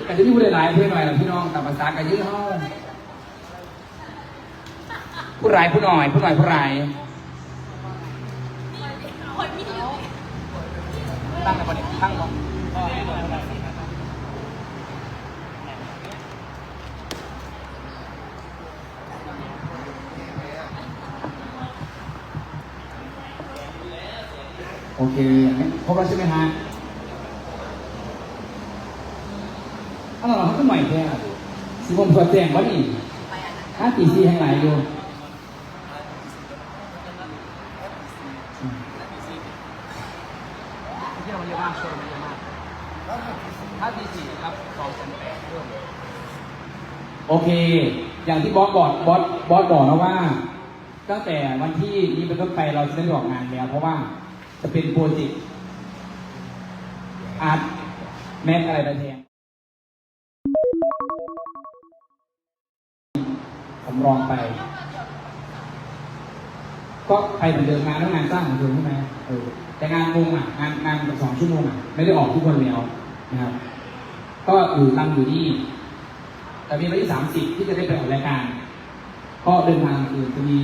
กันจะมีผู้หลายผู้หน่อยพี่น้องตามภาษากันยื้อห้องผู้ร้ายผู้หน่อยผู้ร้ายตั้งแต่ประเด็นตั้งก่อนโอเคครบแล้วใช่ไหมฮะถ้าเราเขาก็ใหม่แค่สิผมเปิดแจ้งว่านี่5 ตี 4แห่งไหนอยู่ที่เราเยอะมากช่วยมันเยอะมาก5 ตี 4ครับ2,800เพิ่มโอเคอย่างที่บอสบอกนะว่าตั้งแต่วันที่นี้เป็นต้นไปเราจะได้ออกงานแล้วเพราะว่าจะเป็นโปรเจกต์อาร์ตแม็กอะไรแทนผมลองไปก็ไปเหมือนเดิมงานแล้วงานสร้างเหมือนเดิมใช่ไหมแต่งานวงงานแบบ2 ชั่วโมงไม่ได้ออกทุกคนแล้วนะครับก็รันอยู่นี่แต่มีวันที่30ที่จะได้ไปออกรายการก็เดินทางอื่นจะมี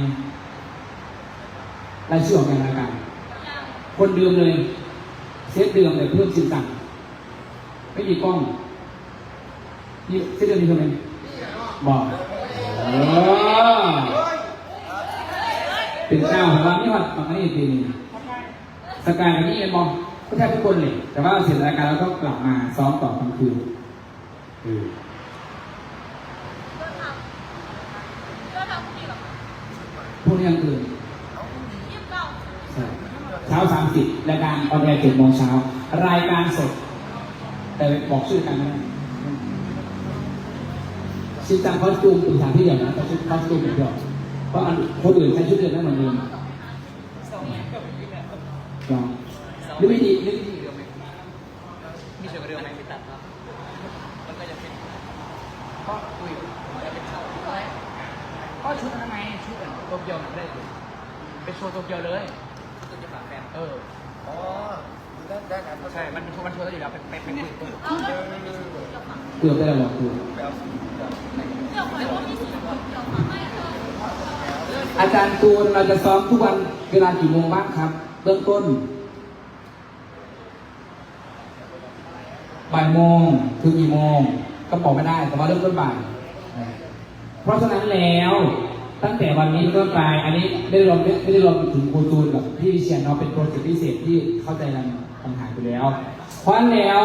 รายชื่อออกงานรายการคนเดิมเลยเซตเดิมแต่เพิ่มสิ่งต่างไม่มีกล้องนี่เซตเดิมมีคนไหนบอกเป็นเจ้าของเรานี่ว่าตอนนี้ทีนี้สกายกับนี่มองก็แทบทุกคนเลยแต่ว่าเสร็จรายการเราก็กลับมาซ้อมต่อกลางคืนพวกนี้ยังคืนเช้า30รายการออนแอร์7 โมงเช้ารายการสดแต่บอกชื่อกันไม่ได้ชุดจำคอสตูมเป็นสถานที่เดียวนะแต่ชุดคอสตูมเป็นเดียวเพราะคนอื่นใช้ชุดเดิมได้เหมือนเดิมลองนึกไม่ดีเดิมไหมมีเฉยกับเดิมไหมไม่ตัดครับมันก็จะเป็นก็คุยจะเป็นเช่าก็ชุดทำไมชุดโตเกียวได้เลยเป็นโชว์โตเกียวเลยตัวจะฝากแฟนอ๋อได้ครับใช่มันโชว์ได้อยู่แล้วเป็นเกือบได้แล้วหรอคืออาจารย์ตูนเราจะซ้อมทุกวันเวลากี่โมงบ้างครับเบื้องต้นบ่ายโมงถึงกี่โมงก็บอกไม่ได้แต่ว่าเริ่มต้นบ่ายเพราะฉะนั้นแล้วตั้งแต่วันนี้ต้นไปอันนี้ไม่ได้รวมถึงครูตูนกับพี่วิเชียรเนาะเป็นโปรเจกต์พิเศษที่เข้าใจกันปัญหาอยู่แล้วเพราะฉะนั้นแล้ว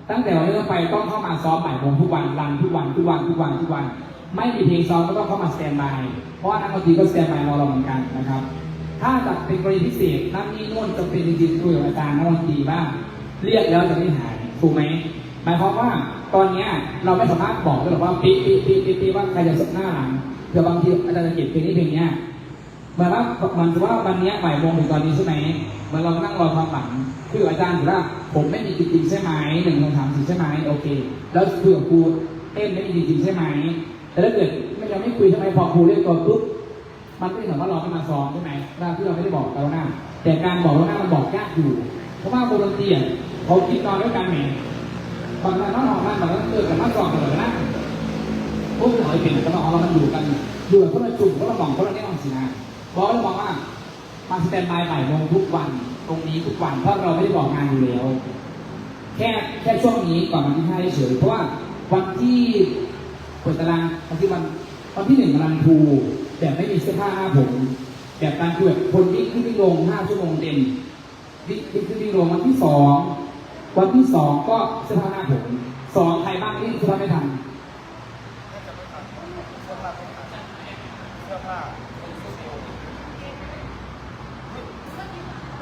ตั้งแต่วันนี้ต้นไปต้องเข้ามาซ้อมบ่ายโมงทุกวันรันทุกวันไม่มีเพลงซ้อมก็ต้องเข้ามาสแตนบายเพราะว่านักดนตรีก็สแตนบายรอเราเหมือนกันนะครับถ้าจะเป็นกรณีพิเศษนั่นนี่โน่นจะเป็นจริงๆคุยกับอาจารย์นักดนตรีบ้างเรียกแล้วจะไม่หายถูกไหมหมายความว่าตอนนี้เราไม่สามารถบอกได้หรอกว่าปีว่าใครจะสดหน้าหลังเผื่อบางทีอาจารย์จะเก็บเพลงนี้เหมือนว่ามันจะว่าวันนี้บ่ายโมงถึงตอนนี้ใช่ไหมมันเรานั่งรอความหวังคืออาจารย์ถือว่าผมไม่มีจริงๆใช่ไหม1 2 3 4ใช่ไหมโอเคแล้วเผื่อครูเต้นไม่มีจริงๆใช่ไหมแต่ถ้าเกิดยังไม่คุยทำไมพอครูเรียกตัวปุ๊บมันไม่เหมือนว่าเราไม่มาซ้อมใช่ไหมที่เราไม่ได้บอกเราหน้าแต่การบอกเราหน้ามันบอกยากอยู่เพราะว่าโบราณเตียเขาคิดนอนด้วยกันแหมตอนนั้นน้องมันแบบนั้นเกิดกับมันก่อนเลยนะพวกเราเป็นก็ต้องเอาเรามันอยู่กันอยู่กับคนละจุ่มคนละหม่องคนละแน่นอนสินะบอกเราบอกว่ามาสแตนบายบ่ายโมงทุกวันตรงนี้ทุกวันเพราะเราไม่ได้บอกงานอยู่แล้วแค่ช่วงนี้ก่อนวันที่5เฉยเพราะว่าวันที่เปิดตารางวันที่1กำลังทูแบบไม่มีเสื้อผ้าหน้าผมแบบการคุยแบบคนวิ่งขึ้นวิ่งลง5 ชั่วโมงเต็มวิ่งขึ้นวิ่งลงวันที่2ก็เสื้อผ้าหน้าผม2ใครบ้างที่เสื้อผ้าไม่ทันเสื้อผ้า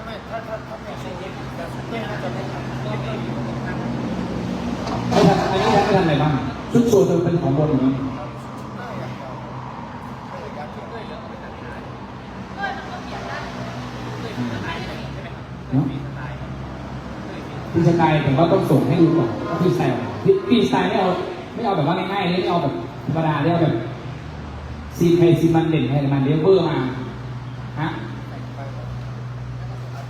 ไม่ถ้าไม่ใช่แบบนี้น่าจะไม่ทันอันนี้ไม่ทันอะไรบ้างชุดโชว์จะเป็นของบนนี้พี่สกายผมก็ต้องส่งให้ดูก่อนว่าพี่สไตล์พี่สไตล์ไม่เอาแบบว่าง่ายๆไม่เอาแบบธรรมดาไม่เอาแบบซีใครซีมันเด่นใครมันเลี้ยงเบอร์มาฮะ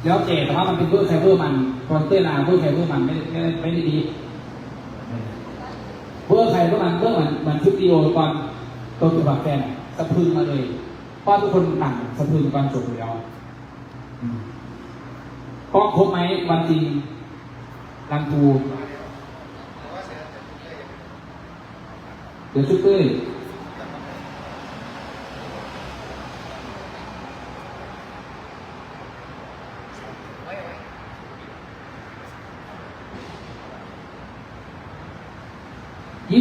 แล้วแต่ว่ามันเป็นเบอร์ใครเบอร์มันตอนเต้นลาเบอร์ใครเบอร์มันไม่ได้ดี เพื่อใครก็มันชุดดีโอตอนตัวจุดแบบแฟนสะพึงมาเลยเพราะทุกคนต่างสะพึงตอนจบอยู่แล้วก็ครบไหมวันจริงรันทูเดี๋ยวชุดเต้ย28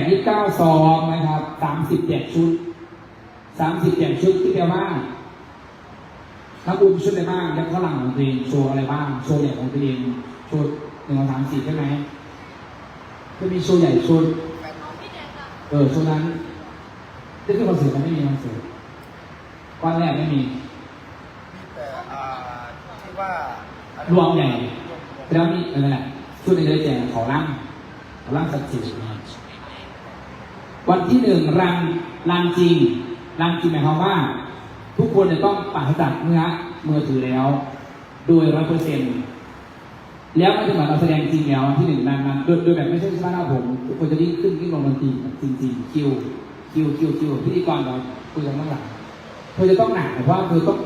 29 ซองนะครับ37 ชุด37 ชุดที่แปลว่าถ้าบุญชุดอะไรบ้างแล้วก็หลังของตัวเองโชว์อะไรบ้างโชว์ใหญ่ของตัวเองโชว์1 2 3 4ใช่ไหมจะมีโชว์ใหญ่ชุดชุดนั้นที่คือคอนเสิร์ตมันไม่มีคอนเสิร์ตวันแรกไม่มีแต่ที่ว่าร วมใหญ่แล้วนี่นั่นแหละชุดในเดือนแจกขอร่างสักดิ์สิทธิ์วันที่1รันจริงหมายความว่าทุกคนจะต้องปราศจากมือถือแล้วโดย100%แล้วมันจะเหมือนเราแสดงจริงแล้วที่1รันโดยแบบไม่ใช่ว่าหน้าผมทุกคนจะวิ่งขึ้นลงดนตรีจริงคิวพิธีกรเราคุยกันข้างหลังเธอจะต้องหนักเพราะว่าเธอต้อง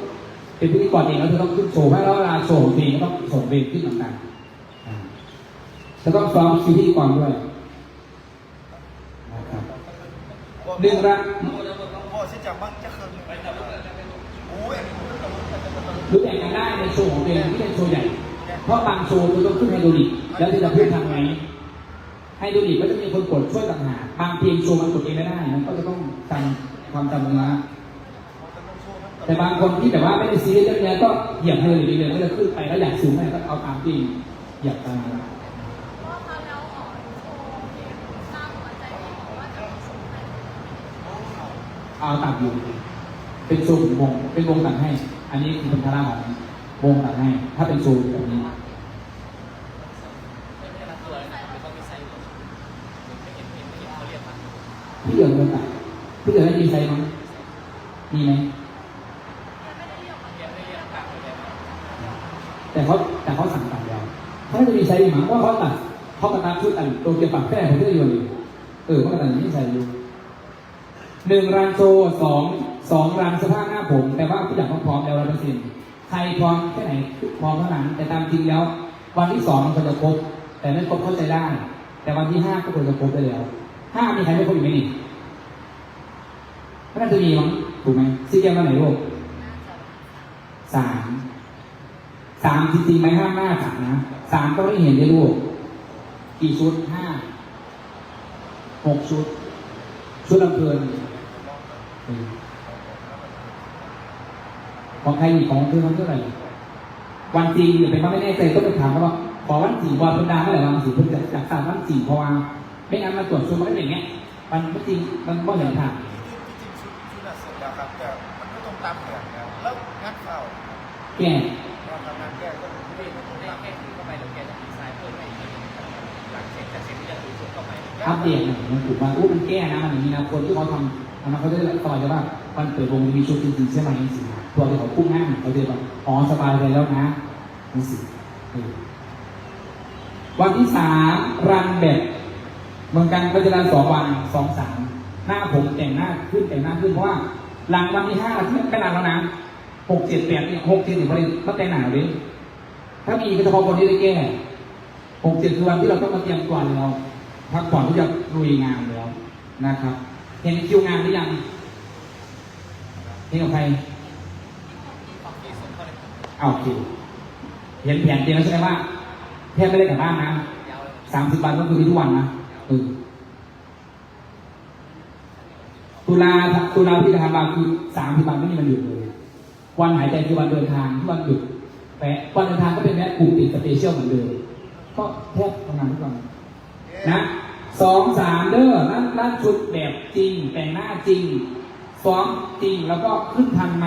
เป็นพิธีกรเองแล้วเธอต้องขึ้นโชว์แล้วเวลาโชว์เพลงก็ต้องส่งเพลงขึ้นต่างๆจะต้องซ้อมคิวพิธีกรด้วยนะครับ1รันพ่อที่จะบ้างจะคืนรู้แบ่งกันได้ในโชว์ของตัวเองที่เป็นโชว์ใหญ่เพราะบางโชว์คุณต้องขึ้นไฮโดรลิกแล้วจะพูดทำไงไฮโดรลิกก็จะมีคนกดช่วยต่างหากบางเพลงโชว์มันกดเองไม่ได้มันก็จะต้องจำความจำเนื้อแต่บางคนที่แบบว่าไม่ได้ซีเรียสเรื่องนี้ก็เหยียบไฮโดรลิกเลยก็จะขึ้นไปแล้วอยากสูงให้ก็เอาตามจริงเหยียบตามเอาตัดอยู่เป็นโชว์ของวงเป็นวงตัดให้อันนี้คือเป็นคาราของวงตัดให้ถ้าเป็นโชว์แบบนี้พี่เหลืองเป็นไงพี่เหลืองได้ยินใครมั้งมีไหมแต่เขาสั่งตัดแล้วเขาจะมีใช้หมั้งว่าเขาตัดชุดตัดตัวเกี่ยวกับแค่เขาจะอยู่เขาตัดไม่ใส่อยู่1รันโชว์2รันสภาพหน้าผมแต่ว่าผู้จัดต้องพร้อมแล้ว100%ใครพร้อมแค่ไหนพร้อมเท่านั้นแต่ตามจริงแล้ววันที่2มันควรจะครบแต่ไม่ครบเข้าใจได้แต่วันที่5ก็ควรจะครบได้แล้ว5มีใครไม่ครบอีกไหมนี่น่าจะมีมั้งถูกไหมซีเกมวันไหนลูก3จริงๆไหม5 หน้า3นะ3ต้องได้เห็นได้ลูกกี่ชุด6 ชุดลำเพลินของใครอีกของเธอมันเท่าไหร่วันจริงอย่าไปว่าไม่แน่ใจต้องไปถามเขาว่าขอวันจริงวันธรรมดาเมื่อไหร่วันจริงเพื่อจากสามวันจริงเพราะว่าไม่งั้นมาตรวจชุดมันก็เป็นอย่างเงี้ยมันไม่จริงมันก็เห็นผ่านชุดน่ะเสร็จแล้วครับแต่มันก็ต้องตามแผนแล้วงัดเข่าแก่ทำงานแก้ก็ไม่ได้แก้ถือเข้าไปหรือแก้จะดีไซน์เพิ่มให้หลังเสร็จจะถือชุดเข้าไปอัปเดตหน่อยมันถูกว่ามันแก้นะมันอย่างนี้นะคนที่เขาทำเขาจะต่อยจะว่ามันเปิดวงมีชุดจริงๆใช่ไหมจริงๆตัวที่เขาพุ่งหน้าเขาเดินแบบสบายใจแล้วนะนี่สิวันที่3รันแบบเหมือนกันก็จะรัน2 วัน2 3หน้าผมแต่งหน้าขึ้นเพราะว่าหลังวันที่5ที่ไม่นานแล้วนะ6 7 8เนี่ย6 7 1ประเด็นก็แต่งหนาเลยถ้ามีก็เฉพาะคนที่ได้แก้6 7คือวันที่เราต้องมาเตรียมตัวเราพักผ่อนที่จะลุยงานแล้วนะครับเห็นคิวงานหรือยังนี่กับใครโอเคเห็นแผนเตรียมแล้วใช่ไหมว่าแทบไม่ได้กลับบ้านนะ30 วันก็คือทุกวันนะตุลาที่ทำมาคือ30 วันไม่มีวันหยุดเลยวันหายใจคือวันเดินทางที่วันหยุดแต่วันเดินทางก็เป็นแค่กลุ่มติดสเปเชียลเหมือนเดิมก็แทบทำงานทุกวันนะ2 3เด้อนั่นชุดแบบจริงแต่งหน้าจริงซ้อมจริงแล้วก็ขึ้นทันไหม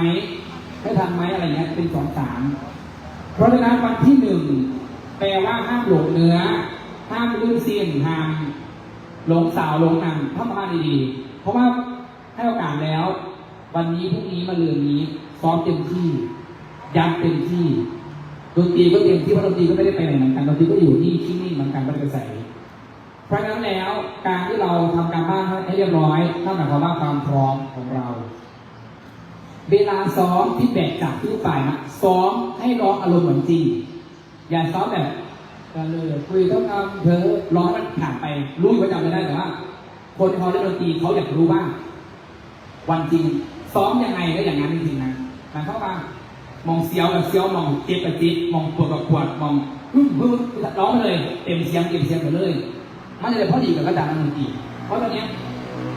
ไม่ทันไหมอะไรเงี้ยเป็น2 3เพราะฉะนั้นวันที่1แปลว่าห้ามหลงเนื้อห้ามลื่นเสียนห้ามหลงสาวหลงนางทำมาดีๆเพราะว่าให้โอกาสแล้ววันนี้พรุ่งนี้มาเรือนนี้ซ้อมเต็มที่ยัดเต็มที่ดนตรีก็เต็มที่เพราะดนตรีก็ไม่ได้ไปไหนเหมือนกันดนตรีก็อยู่ที่นิ่งๆเหมือนกันไม่ได้ไปใส่เพราะ ราะฉะนั้นแล้วการที่เราทำการบ้านให้เรียบร้อยนั่นหมายความว่าความพร้อมของเรา เวลาซ้อมที่แบกจากทุกฝ่ายนะซ้อมให้ร้องอารมณ์เหมือนจริงอย่าซ้อมแบบกันเลยคุยต้องทำเธอร้องมันผ่านไปรู้อยู่ว่าจำไม่ได้แต่ว่า คนที่เขาเล่นดนตรีเขาอยากรู้บ้างวันจริงซ้อมยังไงก็อย่างนั้นจริงๆนะมันเข้ามามองเสียวกับเสียวมองเจ็บกับเจ็บมองปวดกับปวดมองร้องเลยเต็มเสียงไปเลยมันจะได้พอดีกับกระดานดนตรีเพราะตอนนี้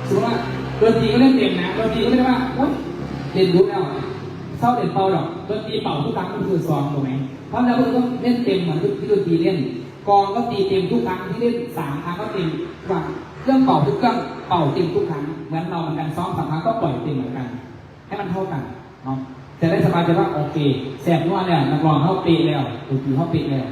สมมติว่าดนตรีก็เล่นเต็มนะดนตรีก็ไม่ได้ว่าเล่นรู้แล้วเศร้าเด่นเป่าหรอกดนตรีเป่าทุกครั้งก็คือซ้อมถูกไหมเพราะแล้วเราต้องเล่นเต็มเหมือนที่ดนตรีเล่นกองก็ตีเต็มทุกครั้งที่เล่น3 ครั้งก็เต็มทุกครั้งเครื่องเป่าทุกเครื่องเป่าเต็มทุกครั้งเหมือนเราเหมือนกันซ้อม3 ครั้งก็ปล่อยเต็มเหมือนกันให้มันเท่ากันเนาะจะได้สบายใจว่าโอเคแสบนวดเนี่ยนักร้องเข้าเปแล้วดนตรีเข้าเปแล้ว